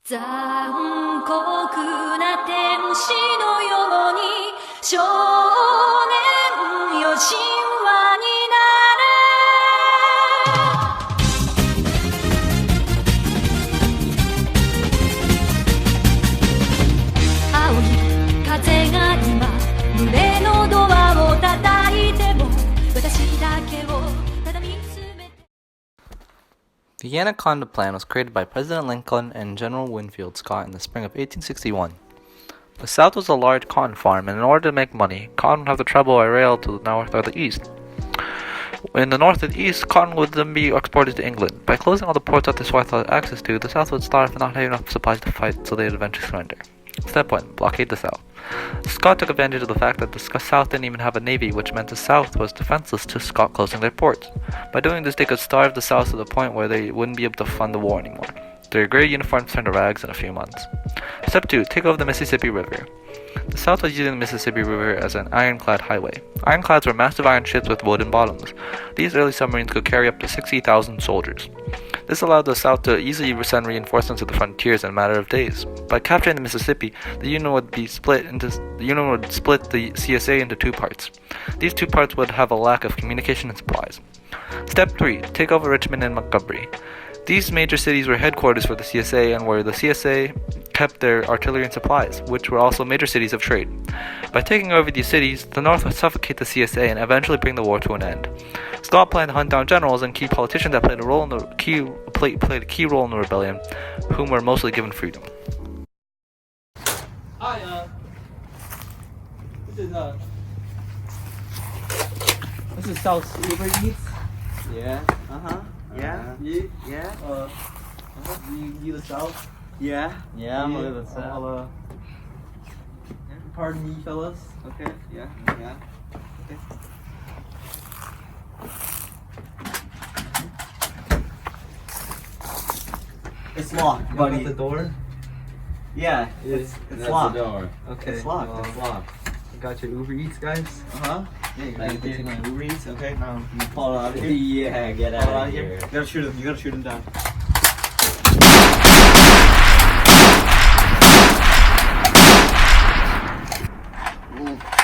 残酷な天使のように少年よ神話になれ青い風が今胸のドアを叩いても私だけをただ見つめて The Anaconda Plan was created by President Lincoln and General Winfield Scott in the spring of 1861. The South was a large cotton farm, and in order to make money, cotton would have to travel by rail to the north or the east. In the north and east, cotton would then be exported to England. By closing all the ports that the South had access to, the South would starve and not have enough supplies to fight, so they would eventually surrender. Step 1. Blockade the South. Scott took advantage of the fact that the South didn't even have a navy, which meant the South was defenseless to Scott closing their ports. By doing this, they could starve the South to the point where they wouldn't be able to fund the war anymore. Their gray uniforms turned to rags in a few months. Step 2. Take over the Mississippi River. The South was using the Mississippi River as an ironclad highway. Ironclads were massive iron ships with wooden bottoms. These early submarines could carry up to 60,000 soldiers. This allowed the South to easily send reinforcements to the frontiers in a matter of days. By capturing the Mississippi, the Union would split the CSA into two parts. These two parts would have a lack of communication and supplies. Step 3. Take over Richmond and Montgomery. These major cities were headquarters for the CSA and where the CSA kept their artillery and supplies, which were also major cities of trade. By taking over these cities, the North would suffocate the CSA and eventually bring the war to an end. Scott planned to hunt down generals and key politicians that played a key role in the rebellion, whom were mostly given freedom. Hi, this is South Uber Eats. Yeah. Yeah. Yeah. You the South? Yeah. Yeah, I'm the South. Pardon me, fellas. Okay. Yeah. Yeah. Okay. It's locked, buddy. You got the door? Yeah. It's locked. The door. Okay. It's locked. Well, It's locked. you got your Uber Eats, guys. Yeah. You Thank gotta take you. my Uber Eats. Okay. No. You pull it out of here. Yeah, get Pull it out of here. You gotta shoot him. You gotta shoot him down.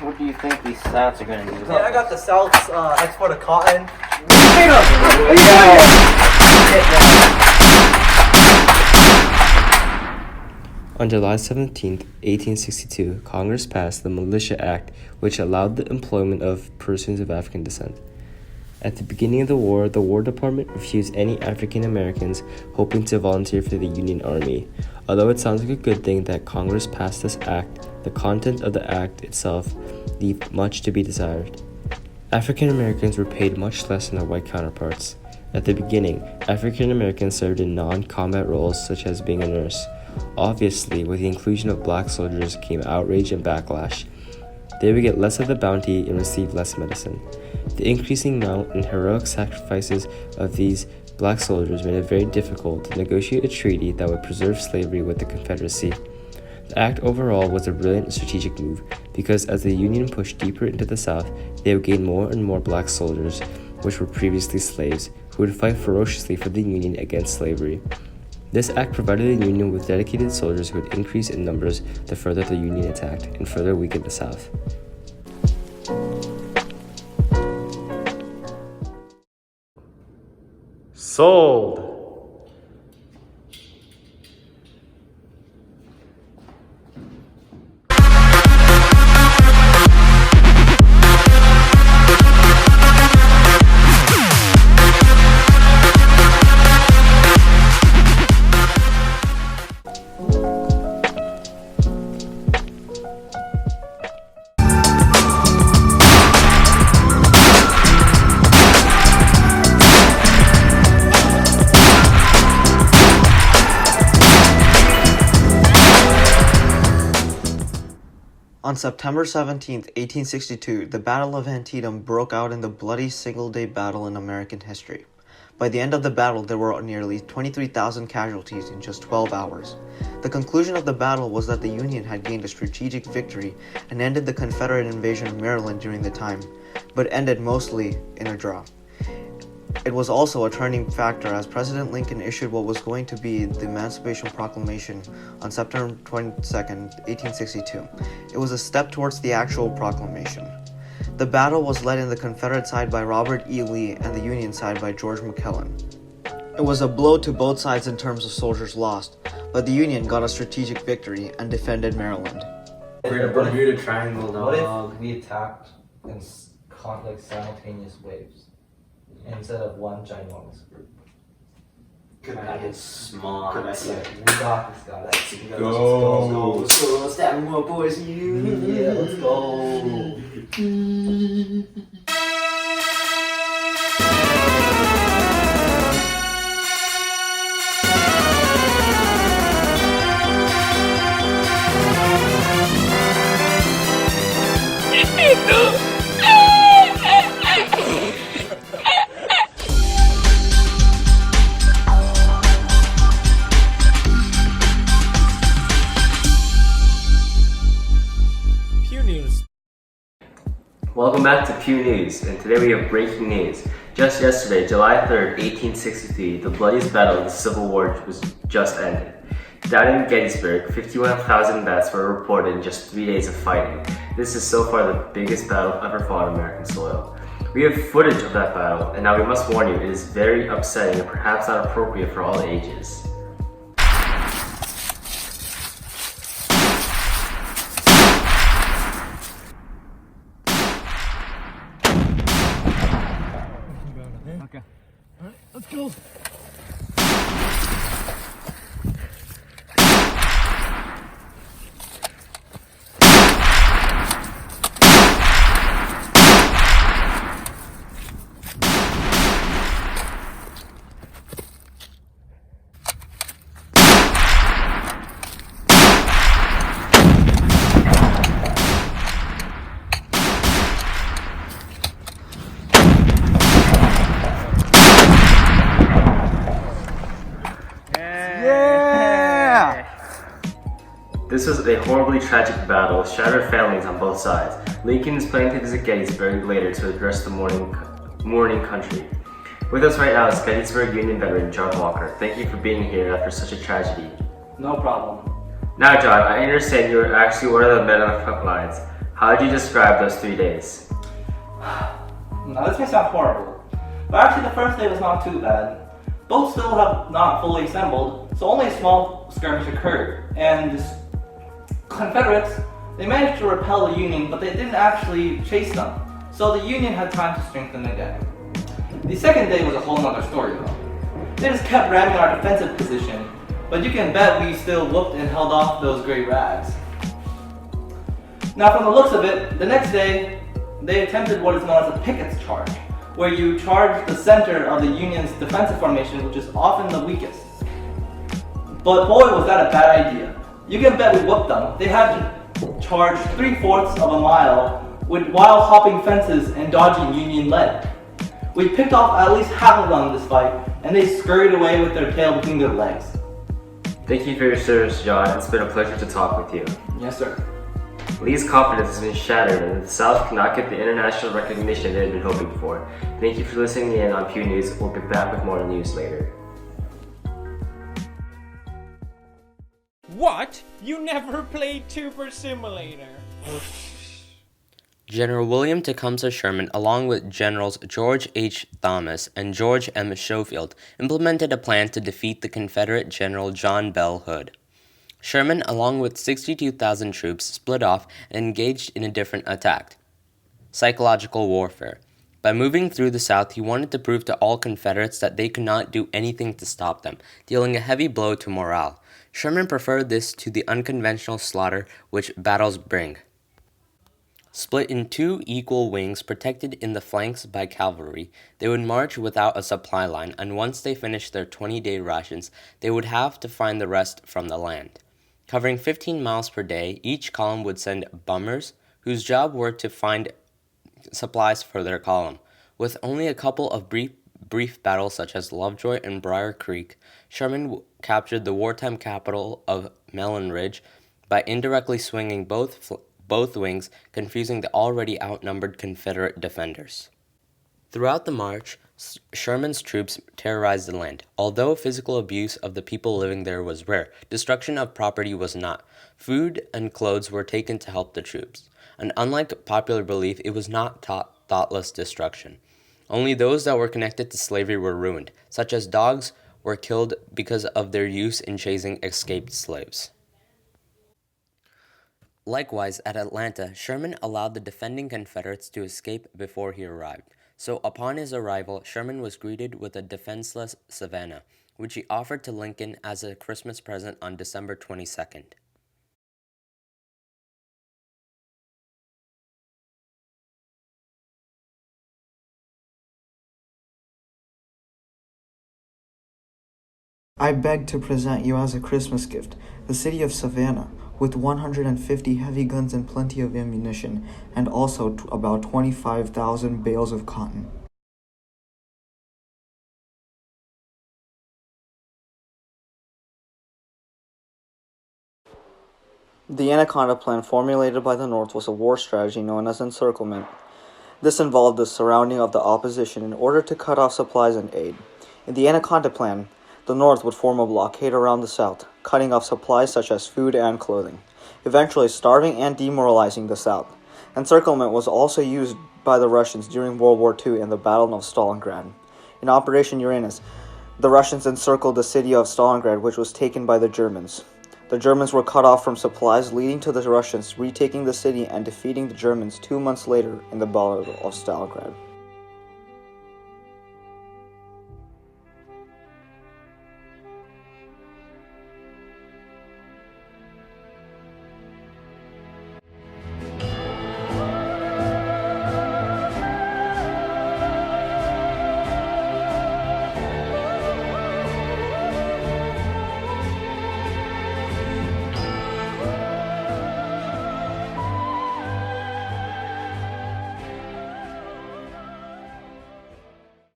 What do you think these Souths are going to do? Yeah, I got the South's export of cotton. On July 17, 1862, Congress passed the Militia Act, which allowed the employment of persons of African descent. At the beginning of the War Department refused any African Americans hoping to volunteer for the Union Army. Although it sounds like a good thing that Congress passed this act, the content of the act itself left much to be desired. African Americans were paid much less than their white counterparts. At the beginning, African Americans served in non-combat roles such as being a nurse. Obviously, with the inclusion of black soldiers came outrage and backlash. They would get less of the bounty and receive less medicine. The increasing amount and heroic sacrifices of these black soldiers made it very difficult to negotiate a treaty that would preserve slavery with the Confederacy. The act overall was a brilliant strategic move because as the Union pushed deeper into the South, they would gain more and more black soldiers, which were previously slaves, who would fight ferociously for the Union against slavery. This act provided the Union with dedicated soldiers who would increase in numbers the further the Union attacked and further weaken the South. Sold! On September 17, 1862, the Battle of Antietam broke out in the bloody single-day battle in American history. By the end of the battle, there were nearly 23,000 casualties in just 12 hours. The conclusion of the battle was that the Union had gained a strategic victory and ended the Confederate invasion of Maryland during the time, but ended mostly in a draw. It was also a turning factor as President Lincoln issued what was going to be the Emancipation Proclamation on September 22, 1862. It was a step towards the actual proclamation. The battle was led in the Confederate side by Robert E. Lee and the Union side by George McClellan. It was a blow to both sides in terms of soldiers lost, but the Union got a strategic victory and defended Maryland. We're in a Bermuda Triangle, What if- dog. We attacked in like simultaneous waves instead of one ginormous group. That is smart. We got this, guys. Let's go. Let's go. Stab more boys. Yeah, let's go. Pew News. Welcome back to Pew News, and today we have breaking news. Just yesterday, July 3rd, 1863, the bloodiest battle of the Civil War was just ended. Down in Gettysburg, 51,000 deaths were reported in just 3 days of fighting. This is so far the biggest battle ever fought on American soil. We have footage of that battle, and now we must warn you, it is very upsetting and perhaps not appropriate for all ages. This was a horribly tragic battle with shattered families on both sides. Lincoln is planning to visit Gettysburg later to address the mourning country. With us right now is Gettysburg Union veteran John Walker. Thank you for being here after such a tragedy. No problem. Now, John, I understand you were actually one of the men on the front lines. How would you describe those 3 days? Now this may sound horrible, but actually the first day was not too bad. Both still have not fully assembled, so only a small skirmish occurred, and the Confederates, they managed to repel the Union, but they didn't actually chase them, so the Union had time to strengthen again. The second day was a whole nother story though. They just kept ramming our defensive position, but you can bet we still whooped and held off those great rags. Now from the looks of it, the next day, they attempted what is known as a Pickett's charge, where you charge the center of the Union's defensive formation, which is often the weakest. But boy, was that a bad idea. You can bet we whooped them. They had to charge 3/4 of a mile while hopping fences and dodging Union lead. We picked off at least half of them in this fight, and they scurried away with their tail between their legs. Thank you for your service, John. It's been a pleasure to talk with you. Yes, sir. Lee's confidence has been shattered, and the South cannot get the international recognition they had been hoping for. Thank you for listening in on Pew News. We'll be back with more news later. What? You never played Tuber Simulator? General William Tecumseh Sherman, along with Generals George H. Thomas and George M. Schofield, implemented a plan to defeat the Confederate General John Bell Hood. Sherman, along with 62,000 troops, split off and engaged in a different attack: psychological warfare. By moving through the South, he wanted to prove to all Confederates that they could not do anything to stop them, dealing a heavy blow to morale. Sherman preferred this to the unconventional slaughter which battles bring. Split in two equal wings protected in the flanks by cavalry, they would march without a supply line, and once they finished their 20-day rations, they would have to find the rest from the land. Covering 15 miles per day, each column would send bummers, whose job were to find supplies for their column. With only a couple of brief battles such as Lovejoy and Briar Creek, Sherman captured the wartime capital of Mellon Ridge by indirectly swinging both wings, confusing the already outnumbered Confederate defenders. Throughout the march, Sherman's troops terrorized the land. Although physical abuse of the people living there was rare, destruction of property was not. Food and clothes were taken to help the troops. And unlike popular belief, it was not thoughtless destruction. Only those that were connected to slavery were ruined, such as dogs were killed because of their use in chasing escaped slaves. Likewise, at Atlanta, Sherman allowed the defending Confederates to escape before he arrived. So upon his arrival, Sherman was greeted with a defenseless Savannah, which he offered to Lincoln as a Christmas present on December 22nd. I beg to present you as a Christmas gift the city of Savannah, with 150 heavy guns and plenty of ammunition, and also about 25,000 bales of cotton. The Anaconda Plan formulated by the North was a war strategy known as encirclement. This involved the surrounding of the opposition in order to cut off supplies and aid. In the Anaconda Plan, the North would form a blockade around the South, cutting off supplies such as food and clothing, eventually starving and demoralizing the South. Encirclement was also used by the Russians during World War II in the Battle of Stalingrad. In Operation Uranus, the Russians encircled the city of Stalingrad, which was taken by the Germans. The Germans were cut off from supplies, leading to the Russians retaking the city and defeating the Germans 2 months later in the Battle of Stalingrad.